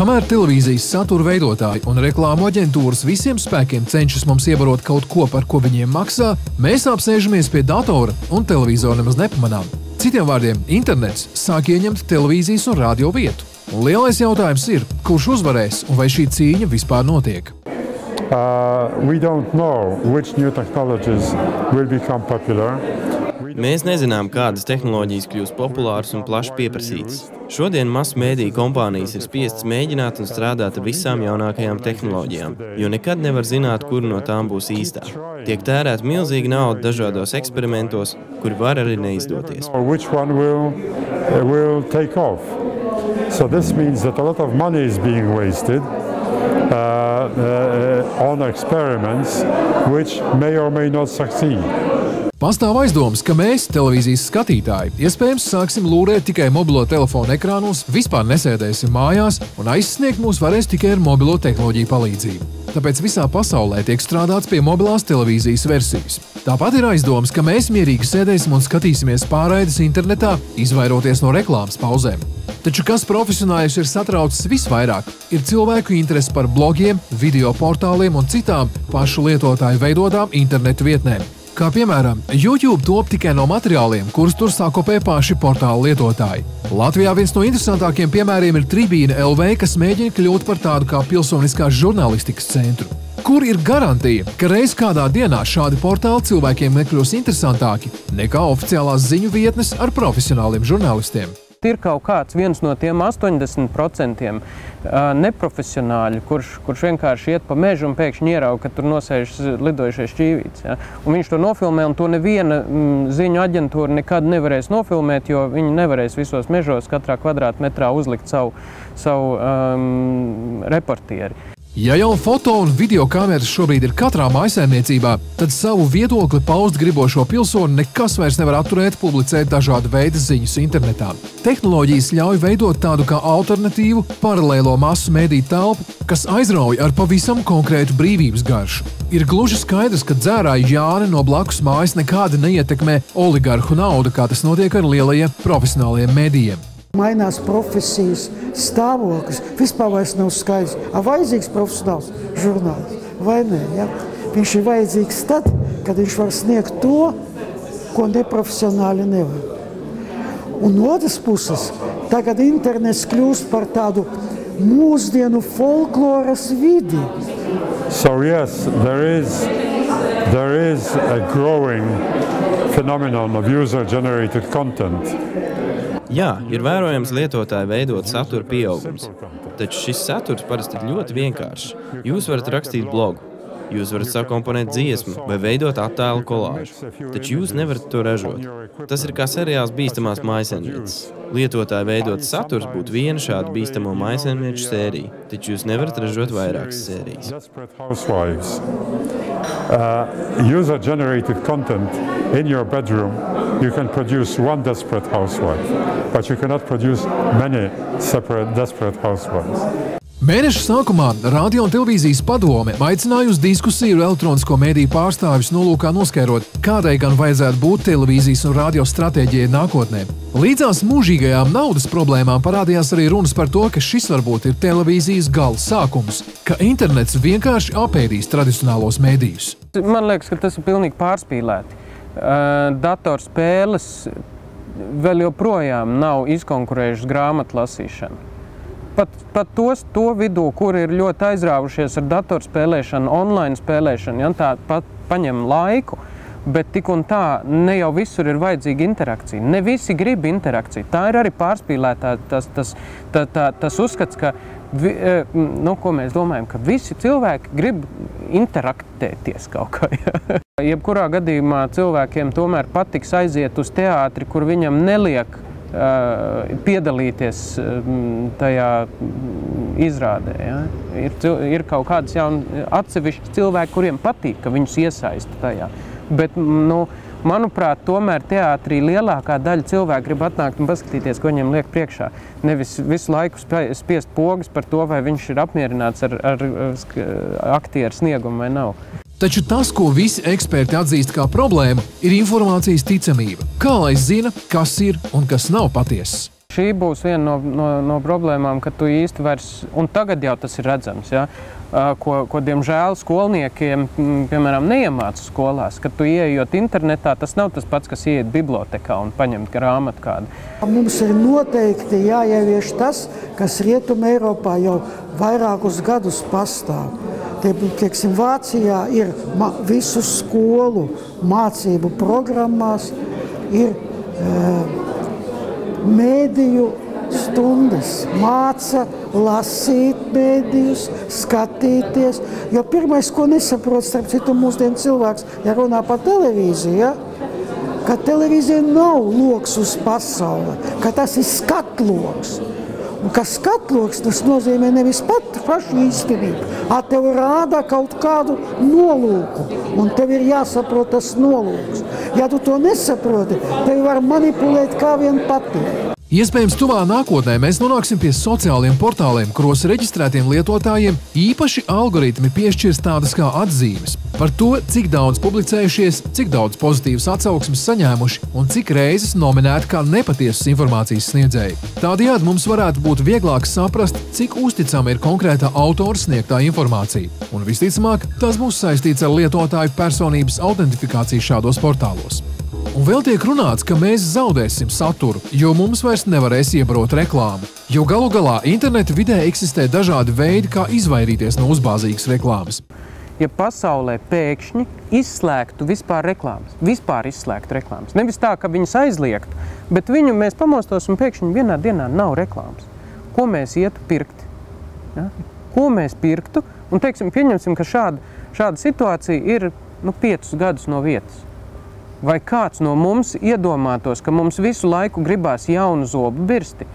Kamēr televīzijas satura veidotāji un reklāmu aģentūras visiem spēkiem cenšas mums iebarot kaut ko, par ko viņiem maksā, mēs apsēžamies pie datora un televizoru nemaz nepamanām. Citiem vārdiem, internets sāk ieņemt televīzijas un radio vietu. Un lielais jautājums ir, kurš uzvarēs un vai šī cīņa vispār notiek? We don't know which new technologies will become popular. Mēs nezinām, kādas tehnoloģijas kļūs populāras un plaši pieprasītas. Šodien masu mēdīju kompānijas ir spiestas mēģināt un strādāt ar visām jaunākajām tehnoloģijām, jo nekad nevar zināt, kur no tām būs īstā. Tiek tērēta milzīga nauda dažādos eksperimentos, kuri var arī neizdoties. Which one will take off? So this means that a lot of money is being wasted on experiments which may or may not succeed. Pastāv aizdomas, ka mēs, televīzijas skatītāji, iespējams sāksim lūrēt tikai mobilo telefonu ekrānos, vispār nesēdēsim mājās un aizsniegt mūs varēs tikai ar mobilo tehnoloģiju palīdzību. Tāpēc visā pasaulē tiek strādāts pie mobilās televīzijas versijas. Tāpat ir aizdomas, ka mēs mierīgi sēdēsim un skatīsimies pārraides internetā, izvairoties no reklāmas pauzēm. Taču kas profesionāļus ir satraucis visvairāk, ir cilvēku interese par blogiem, video portāliem un citām pašu lietotāju veidotām internetu vietnēm. Kā piemēram, YouTube top tikai no materiāliem, kurus tur sākopē paši portālu lietotāji. Latvijā viens no interesantākiem piemēriem ir Tribīne LV, kas mēģina kļūt par tādu kā pilsoniskās žurnālistikas centru. Kur ir garantija, ka reiz kādā dienā šādi portāli cilvēkiem nekļūs interesantāki nekā oficiālās ziņu vietnes ar profesionāliem žurnālistiem? Ir kaut kāds viens no tiem 80% neprofesionāļi, kurš vienkārši iet pa mežu un pēkšņi ierauga, ka tur nosēžas lidojušais šķīvīts. Ja? Un viņš to nofilmē, un to neviena ziņu aģentūra nekad nevarēs nofilmēt, jo viņi nevarēs visos mežos katrā kvadrātmetrā uzlikt savu reportieri. Ja jau foto un video kameras šobrīd ir katrā mājsaimniecībā, tad savu viedokli paust gribošo pilsoni nekas vairs nevar atturēt publicēt dažādu veidu ziņas internetā. Tehnoloģijas ļauj veidot tādu kā alternatīvu, paralēlo masu mēdīju telpu, kas aizrauj ar pavisam konkrētu brīvības garšu. Ir gluži skaidrs, ka dzērāju Jāni no blakus mājas nekādi neietekmē oligarhu naudu, kā tas notiek ar lielajiem profesionālajiem mēdījiem. Mainās profesijas stāvoklis, vispār vairs nav skaidrs. Vajadzīgs profesionāls žurnālists vai nē? Ja? Viņš ir vajadzīgs tad, kad viņš var sniegt to, ko neprofesionāli nevar. Un otras puses, tagad internets kļūst par tādu mūsdienu folkloras vidi. So yes, there is a growing phenomenon of user-generated content. Jā, ir vērojams lietotāju veidot satura pieaugums. Taču šis saturs parasti ir ļoti vienkāršs. Jūs varat rakstīt blogu, jūs varat sakomponēt dziesmu vai veidot attēlu kolāžu. Taču jūs nevarat to ražot. Tas ir kā seriāls bīstamās mājsaimnieces. Lietotāju veidot saturs būtu viena šāda bīstamo mājsaimnieču sērija, taču jūs nevarat ražot vairākas sērijas. User-generated content in your bedroom, you can produce one desperate housewife, but you cannot produce many separate desperate housewives. Mēneša sākumā radio un televīzijas padome aicināja uz diskusiju ar elektronisko mēdīju pārstāvjus nolūkā noskaidrot, kādai gan vajadzētu būt televīzijas un radio stratēģijai nākotnē. Līdzās mūžīgajām naudas problēmām parādījās arī runas par to, ka šis varbūt ir televīzijas gala sākums, ka internets vienkārši apēdīs tradicionālos mēdījus. Man liekas, ka tas ir pilnīgi pārspīlēti. Datorspēles vēl joprojām nav izkonkurējušas grāmatlasīšanu. Pat to vidū, kuri ir ļoti aizrāvušies ar datorspēlēšanu, online spēlēšanu, ja, tā pat paņem laiku, bet tik un tā ne jau visur ir vajadzīga interakcija. Ne visi grib interakciju. Tā ir arī pārspīlētā tas uzskats, ka, ko mēs domājam, ka visi cilvēki grib interaktēties kaut kā. Ja. Jebkurā gadījumā cilvēkiem tomēr patiks aiziet uz teātri, kur viņam neliek piedalīties tajā izrādē. Ja? Ir kaut kādas atsevišķi cilvēki, kuriem patīk, ka viņus iesaista tajā. Bet, manuprāt, tomēr teātrī lielākā daļa cilvēku grib atnākt un paskatīties, ko viņiem liek priekšā. Nevis visu laiku spiest pogas par to, vai viņš ir apmierināts ar aktieru sniegumu vai nav. Taču tas, ko visi eksperti atzīst kā problēmu, ir informācijas ticamība. Kā lai zina, kas ir un kas nav patiess? Šī būs viena no problēmām, ka tu īsti vairs, un tagad jau tas ir redzams, ja? Ko diemžēl skolniekiem, piemēram, neiemāca skolās, kad tu ieejot internetā, tas nav tas pats, kas ieiet bibliotekā un paņemt grāmatu kādu. Mums ir noteikti jāievieš tas, kas Rietuma Eiropā jau vairākus gadus pastāv. Tieksim, Vācijā ir visu skolu mācību programmās, ir mēdīju stundas, māca lasīt mēdījus, skatīties. Jo pirmais, ko nesaprot, starp citu, mūsdienu cilvēks, ja runā par televīziju, ja? Ka televīzija nav loks uz pasauli, ka tas ir skatloks. Un ka skatloks, tas nozīmē nevis pašu īstenību, tev rāda kaut kādu nolūku, un tev ir jāsaprot tas nolūks. Ja tu to nesaproti, tev var manipulēt kā vien patīk. Iespējams, tuvā nākotnē mēs nonāksim pie sociāliem portāliem, kuros reģistrētiem lietotājiem īpaši algoritmi piešķirs tādas kā atzīmes par to, cik daudz publicējušies, cik daudz pozitīvas atsauksmes saņēmuši un cik reizes nominēti kā nepatiesas informācijas sniedzēji. Tādējādi mums varētu būt vieglāk saprast, cik uzticama ir konkrētā autora sniegtā informācija. Un visticamāk, tas būs saistīts ar lietotāju personības autentifikāciju šādos portālos. Un vēl tiek runāts, ka mēs zaudēsim saturu, jo mums vairs nevarēs iebarot reklāmu. Jo galu galā interneta vidē eksistē dažādi veidi, kā izvairīties no uzbāzīgas reklāmas. Ja pasaulē pēkšņi izslēgtu vispār izslēgtu reklāmas, nevis tā, ka viņas aizliegtu, bet mēs pamostos un pēkšņi vienā dienā nav reklāmas. Ko mēs ietu pirkt? Ja? Ko mēs pirktu? Un pieņemsim, ka šāda situācija ir 5 gadus no vietas. Vai kāds no mums iedomātos, ka mums visu laiku gribās jaunu zobu birsti?